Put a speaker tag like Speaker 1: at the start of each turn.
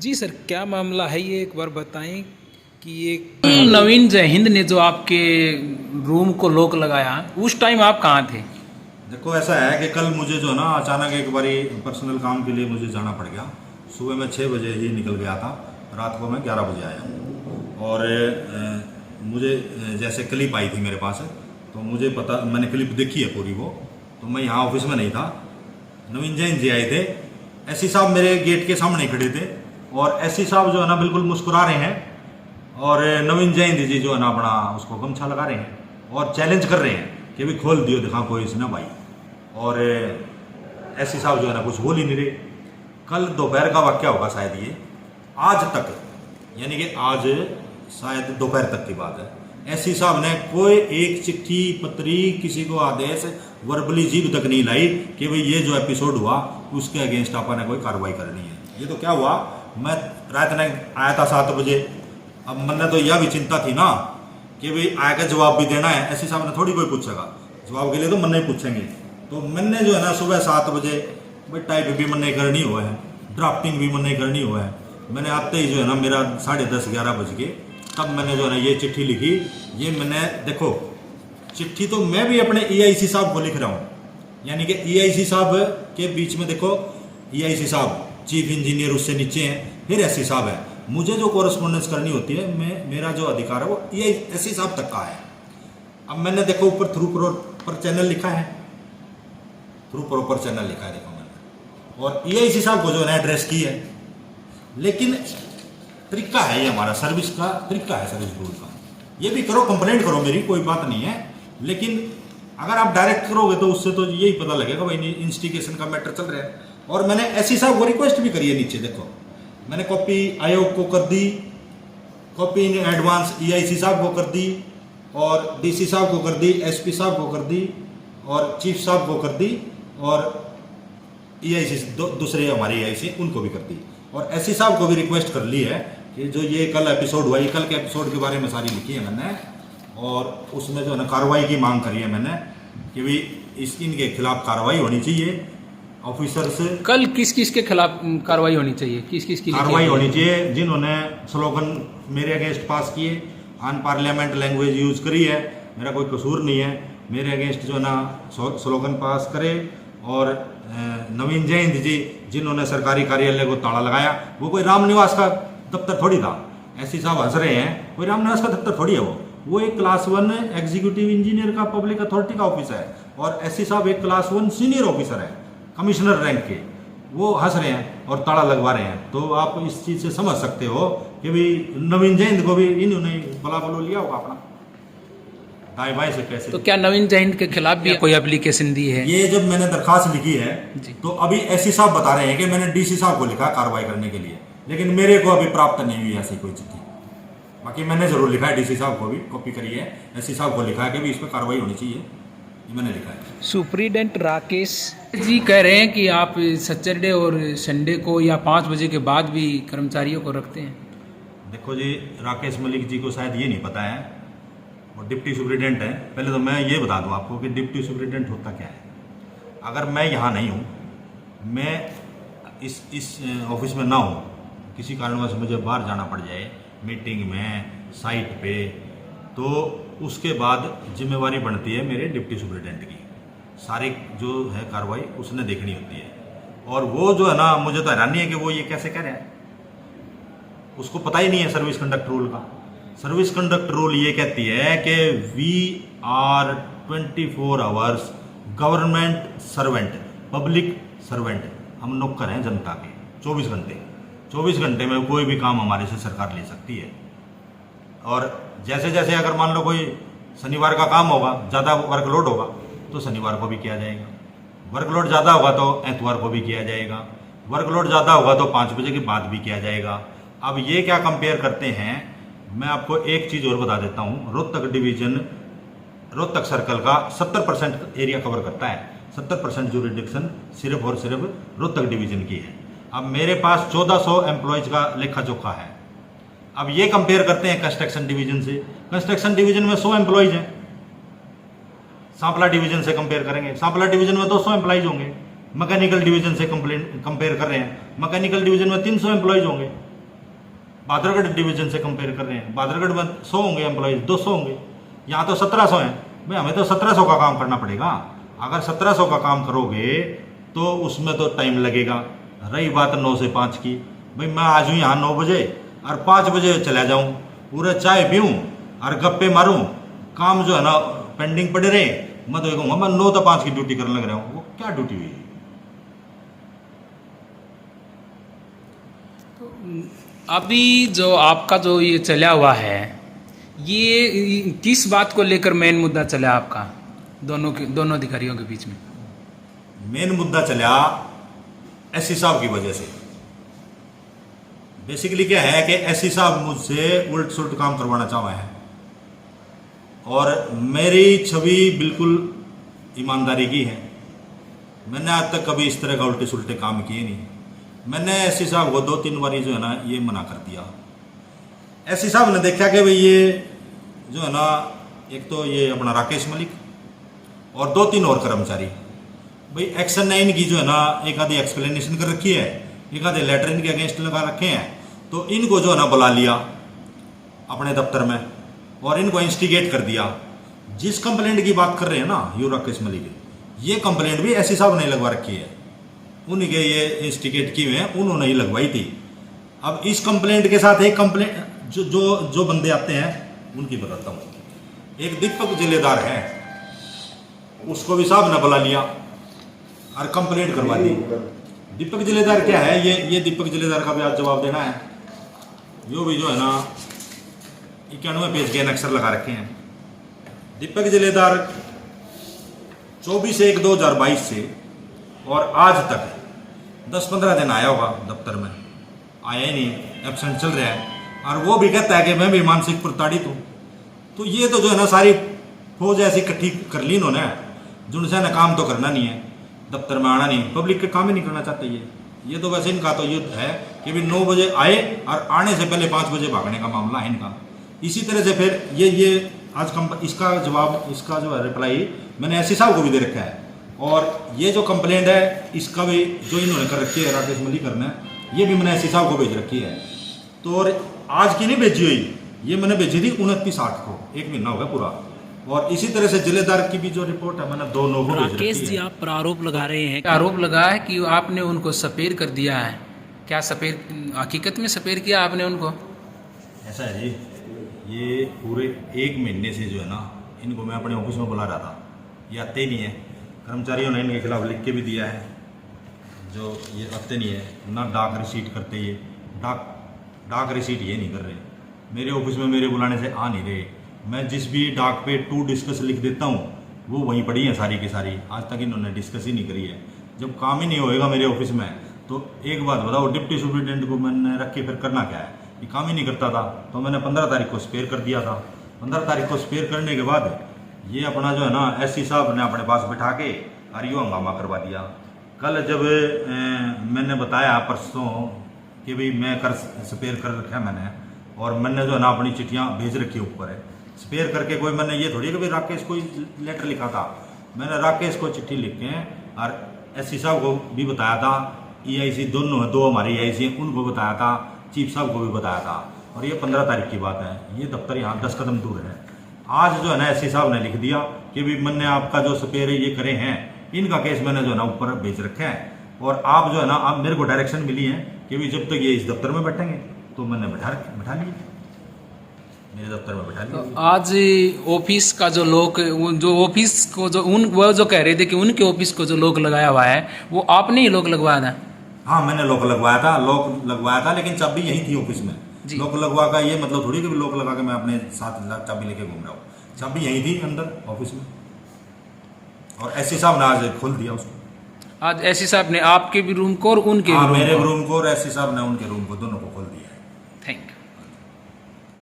Speaker 1: जी sir, क्या मामला है ये एक बार बताएं कि ये
Speaker 2: नवीन जय हिंद ने जो आपके रूम को लॉक लगाया, उस टाइम आप कहाँ थे?
Speaker 3: देखो ऐसा है कि कल मुझे जो है ना अचानक एक बारी पर्सनल काम के लिए मुझे जाना पड़ गया। सुबह मैं 6 बजे ही निकल गया था, रात को मैं 11 बजे आया। और मुझे जैसे क्लिप आई थी मेरे पास, तो मुझे पता, मैंने क्लिप देखी है पूरी वो। तो मैं यहाँ ऑफिस में नहीं था, नवीन जैन जी आए थे। एससी साहब मेरे गेट के सामने खड़े थे और एससी साहब जो है ना बिल्कुल मुस्कुरा रहे हैं और नवीन जैन जी जो है ना अपना उसको गमछा लगा रहे हैं और चैलेंज कर रहे हैं कि भी खोल दियो, दिखा कोई इसने भाई। और एससी साहब जो है ना कुछ बोल ही नहीं रहे। कल दोपहर का वाक्य होगा शायद ये, आज तक यानी कि आज शायद दोपहर तक की बात है, एससी साहब ने कोई एक चिट्ठी पत्री किसी को आदेश वर्बली जीव तक नहीं लाई कि भाई ये जो एपिसोड हुआ उसके अगेंस्ट आपा ने कोई कार्रवाई करनी है। ये तो क्या हुआ, मैं रात ने आया था 7 बजे। अब मैंने तो यह भी चिंता थी ना कि भाई आकर जवाब भी देना है, एससी साहब ने थोड़ी कोई पूछेगा, जवाब के लिए तो मन ही पूछेंगे। तो मैंने जो है ना सुबह 7 बजे भाई टाइप भी मन नहीं करनी हुआ है, ड्राफ्टिंग भी मन नहीं करनी हुआ है। मैंने आते ही जो है ना मेरा 10:30-11 बज गए, तब मैंने जो है ना ये चिट्ठी लिखी। ये मैंने देखो चिट्ठी तो मैं भी अपने EIC साहब को लिख रहा हूँ, यानी कि EIC साहब के बीच में देखो EIC साहब चीफ इंजीनियर उससे नीचे हैं, फिर एससी साहब है। मुझे जो कोरस्पोंडेंस करनी होती है, मेरा जो अधिकार है वो एससी साहब तक का है। अब मैंने देखो ऊपर थ्रू प्रॉपर चैनल लिखा है, थ्रू प्रॉपर चैनल लिखा है देखो मैंने, और EIC साहब को जो है एड्रेस की है। लेकिन तरीका है ये हमारा सर्विस का तरीका है, सर्विस रूल का। ये भी करो, कंप्लेंट करो, मेरी कोई बात नहीं है, लेकिन अगर आप डायरेक्ट करोगे तो उससे तो यही पता लगेगा भाई इंस्टिगेशन का मैटर चल रहा है। और मैंने एससी साहब को रिक्वेस्ट भी करी है, नीचे देखो मैंने कॉपी आयोग को कर दी, कॉपी इन एडवांस EIC साहब को कर दी, और DC साहब को कर दी, SP साहब को कर दी, और चीफ साहब को कर दी, और EIC दूसरे हमारे EIC उनको भी कर दी, और SC साहब को भी रिक्वेस्ट कर ली है कि जो ये कल एपिसोड हुआ, ये कल के एपिसोड के बारे में सारी लिखी है मैंने, और उसमें जो है ना कार्रवाई की मांग करी है मैंने कि भाई इनके खिलाफ कार्रवाई होनी चाहिए। ऑफिसर से
Speaker 2: कल किस किस के खिलाफ कार्रवाई होनी चाहिए, किस किस की
Speaker 3: कार्रवाई होनी चाहिए? जिन्होंने स्लोगन मेरे अगेंस्ट पास किए, अन पार्लियामेंट लैंग्वेज यूज करी है, मेरा कोई कसूर नहीं है, मेरे अगेंस्ट जो ना स्लोगन पास करे। और नवीन जैन जी जिन्होंने सरकारी कार्यालय को ताला लगाया, वो कोई रामनिवास का दफ्तर थोड़ी था। एससी साहब हंस रहे हैं, कोई रामनिवास का दफ्तर थोड़ी है वो एक क्लास 1 एग्जीक्यूटिव इंजीनियर का पब्लिक अथॉरिटी का ऑफिस है, और एससी साहब एक क्लास 1 सीनियर ऑफिसर है, कमिश्नर रैंक के। वो हंस रहे हैं और ताला लगवा रहे हैं, तो आप इस चीज़ से समझ सकते हो कि भाई नवीन जैन को भी इन्होंने बला बलो लिया होगा अपना दाएं बाएं से कैसे।
Speaker 2: तो क्या नवीन जय हिंद के खिलाफ भी कोई एप्लीकेशन दी है?
Speaker 3: ये जब मैंने दरखास्त लिखी है तो अभी एससी साहब बता रहे हैं कि मैंने DC साहब को लिखा कार्रवाई करने के लिए, लेकिन मेरे को अभी प्राप्त नहीं हुई ऐसी कोई चिट्ठी। बाकी मैंने जरूर लिखा है, DC साहब को भी कॉपी करी है, एससी साहब को लिखा है कि भी इस पर कार्रवाई होनी चाहिए, ये मैंने लिखा है।
Speaker 1: सुप्रीडेंट राकेश
Speaker 2: जी कह रहे हैं कि आप सैटरडे और संडे को या 5 बजे के बाद भी कर्मचारियों को रखते हैं।
Speaker 3: देखो जी, राकेश मलिक जी को शायद ये नहीं पता है, वो डिप्टी सुप्रिटेंडेंट है। पहले तो मैं ये बता दूं आपको कि डिप्टी सुप्रिटेंडेंट होता क्या है। अगर मैं यहाँ नहीं हूँ, मैं इस ऑफिस में ना हूँ, किसी कारणवश मुझे बाहर जाना पड़ जाए मीटिंग में, साइट पे, तो उसके बाद जिम्मेवारी बनती है मेरे डिप्टी सुप्रिटेंडेंट की। सारी जो है कार्रवाई उसने देखनी होती है, और वो जो है ना मुझे तो हैरानी है कि वो ये कैसे कह रहे हैं, उसको पता ही नहीं है सर्विस कंडक्ट रूल का। सर्विस कंडक्ट रूल ये कहती है कि we are 24 hours government servant, public servant. हम नौकर हैं जनता के, 24 घंटे में कोई भी काम हमारे से सरकार ले सकती है। और जैसे जैसे अगर मान लो कोई शनिवार का काम होगा, ज़्यादा वर्कलोड होगा तो शनिवार को भी किया जाएगा, वर्कलोड ज़्यादा होगा तो एतवार को भी किया जाएगा, वर्कलोड ज़्यादा होगा तो 5 बजे के बाद भी किया जाएगा। अब ये क्या कंपेयर करते हैं, मैं आपको एक चीज़ और बता देता हूँ। रोहतक डिवीज़न, रोहतक सर्कल का 70% एरिया कवर करता है, 70% जुरिडिक्शन सिर्फ और सिर्फ रोहतक डिवीज़न की है। अब मेरे पास 1400 एम्प्लॉयज़ का लेखा जोखा है। अब ये कंपेयर करते हैं कंस्ट्रक्शन डिवीज़न से, कंस्ट्रक्शन डिवीज़न में 100 एम्प्लॉयज़ हैं। सांपला डिवीज़न से कंपेयर करेंगे, सांपला डिवीज़न में 200 एम्प्लॉयज़ होंगे। मैकेनिकल डिवीज़न से कंपेयर कर रहे हैं, मैकेनिकल डिवीज़न में 300 एम्प्लॉयज़ होंगे। बहादुरगढ़ डिवीजन से कंपेयर कर रहे हैं, बहादुरगढ़ में 100 होंगे एम्प्लॉयज़, 200 होंगे, यहाँ तो 1700 हैं। भाई हमें तो 1700 का काम करना पड़ेगा। अगर 1700 का काम करोगे तो उसमें तो टाइम लगेगा। रही बात 9 से 5 की, भाई मैं आ जाऊँ यहाँ 9 बजे और 5 बजे चला जाऊँ, पूरे चाय पीऊँ और गप्पे मारूँ, काम जो है ना पेंडिंग पड़े रहे, मैं तो ये कहूँगा मैं 9 से 5 की ड्यूटी करने लग रहा हूँ। वो क्या ड्यूटी हुई?
Speaker 2: अभी जो आपका जो ये चला हुआ है, ये किस बात को लेकर मेन मुद्दा चला आपका दोनों अधिकारियों के बीच में?
Speaker 3: मेन मुद्दा चला एससी साहब की वजह से। बेसिकली क्या है कि एससी साहब मुझसे उल्ट सुलट काम करवाना चाह रहे हैं और मेरी छवि बिल्कुल ईमानदारी की है। मैंने आज तक कभी इस तरह का उल्टे सुलटे काम किए नहीं। मैंने एससी साहब को 2-3 बारी जो है ना ये मना कर दिया। एससी साहब ने देखा कि भाई ये जो है ना, एक तो ये अपना राकेश मलिक और 2-3 और कर्मचारी, भाई एक्शन 9 की जो है ना एक आधी एक्सप्लेनेशन कर रखी है, एक आधे लेटर इनके अगेंस्ट लगा रखे हैं, तो इनको जो है ना बुला लिया अपने दफ्तर में और इनको इंस्टिगेट कर दिया। जिस कंप्लेंट की बात कर रहे हैं ना यू राकेश मलिक, ये कंप्लेंट भी एससी साहब ने लगवा रखी है, उन्हीं के ये इंस्टिगेट किए हुए हैं, उन्होंने ही लगवाई थी। अब इस कंप्लेंट के साथ एक कंप्लेंट जो बंदे आते हैं उनकी बताता हूँ। एक दीपक जिलेदार है, उसको भी साहब ने बुला लिया और कंप्लेंट करवा दी। दीपक जिलेदार क्या है, ये दीपक जिलेदार का भी आज जवाब देना है। यो भी जो है ना 91 पेज के अक्षर लगा रखे हैं। दीपक जिलेदार 24/1/2022 से और आज तक 10-15 दिन आया होगा दफ्तर में, आया ही नहीं, एब्सेंट चल रहा है और वो भी कहता है कि मैं भी मानसिक प्रताड़ित हूँ। तो ये तो जो है ना सारी फौज ऐसी इकट्ठी कर ली इन्होंने, जिनसे ना काम तो करना नहीं है, दफ्तर में आना नहीं, पब्लिक के काम ही नहीं करना चाहते। ये तो वैसे इनका तो युद्ध है कि भी 9 बजे आए और आने से पहले 5 बजे भागने का मामला है इनका। इसी तरह से फिर ये आज इसका जवाब, इसका जो है रिप्लाई मैंने एससी साहब को भी दे रखा है और ये जो कंप्लेंट है इसका भी जो इन्होंने कर रखी है राकेश मलिकर ने, ये भी मैंने एससी साहब को भेज रखी है। तो और आज की नहीं भेजी हुई, ये मैंने भेजी थी 29/8 को, 1 महीना हो गया पूरा। और इसी तरह से जिलेदार की भी जो रिपोर्ट है मैंने 2 लोगों को भेज रखी है।
Speaker 1: राकेश जी, आप पर आरोप लगा रहे हैं,
Speaker 2: आरोप लगा है कि आपने उनको सपेर कर दिया है। क्या सपेर, हकीकत में सपेर किया आपने उनको?
Speaker 3: ऐसा है जी, ये पूरे 1 महीने से जो है ना इनको मैं अपने ऑफिस में बुला रहा था, ये आते ही नहीं है। कर्मचारियों ने इनके खिलाफ लिख के भी दिया है, जो ये आते नहीं है, ना डाक रिसीट करते, ये डाक रिसीट ये नहीं कर रहे, मेरे ऑफिस में मेरे बुलाने से आ नहीं रहे। मैं जिस भी डाक पे टू डिस्कस लिख देता हूँ वो वहीं पड़ी है सारी की सारी, आज तक इन्होंने डिस्कस ही नहीं करी है। जब काम ही नहीं होएगा मेरे ऑफिस में तो एक बात बताओ, डिप्टी सुपरिटेंडेंट को मैंने रख के फिर करना क्या है? ये काम ही नहीं करता था, तो मैंने 15 तारीख को स्पेयर कर दिया था। 15 तारीख को स्पेयर करने के बाद ये अपना जो है ना एससी साहब ने अपने पास बिठा के और यूँ हंगामा करवा दिया। कल जब मैंने बताया परसों कि भाई मैं स्पेयर कर रखा है मैंने, और मैंने जो है ना अपनी चिट्ठियाँ भेज रखी ऊपर है स्पेयर करके, कोई मैंने ये थोड़ी कि भाई राकेश को लेटर लिखा था, मैंने राकेश को चिट्ठी लिख के और एससी साहब को भी बताया था, EIC दोनों है, 2 हमारे EIC हैं, उनको बताया था, चीफ साहब को भी बताया था। और ये 15 तारीख की बात है, ये दफ्तर यहाँ 10 कदम दूर है। आज जो है ना एससी साहब ने लिख दिया कि भी मैंने आपका जो स्पेयर ये करे हैं, इनका केस मैंने जो है ना ऊपर भेज रखा है, और आप जो है ना आप मेरे को डायरेक्शन मिली है कि भी जब तक ये इस दफ्तर में बैठेंगे, तो मैंने बैठा लिए मेरे दफ्तर में बैठा लिया।
Speaker 2: तो आज ऑफिस का जो लॉक, जो ऑफिस को जो वो जो कह रहे थे कि उनके ऑफिस को जो लॉक लगाया हुआ है वो आपने ही लॉक लगवाया था?
Speaker 3: हाँ, मैंने लॉक लगवाया था, लेकिन चाबी यही थी ऑफिस में। लॉक लगवा का ये मतलब थोड़ी कि लॉक लगा के मैं अपने साथ चाबी लेके घूम रहा हूँ, चाबी यही थी अंदर ऑफिस में, और एससी साहब ने आज खोल दिया उसको।
Speaker 2: आज एससी साहब ने आपके भी रूम को और उनके
Speaker 3: मेरे रूम को और एससी साहब ने उनके रूम को, दोनों को खोल दिया है।
Speaker 2: Thank you.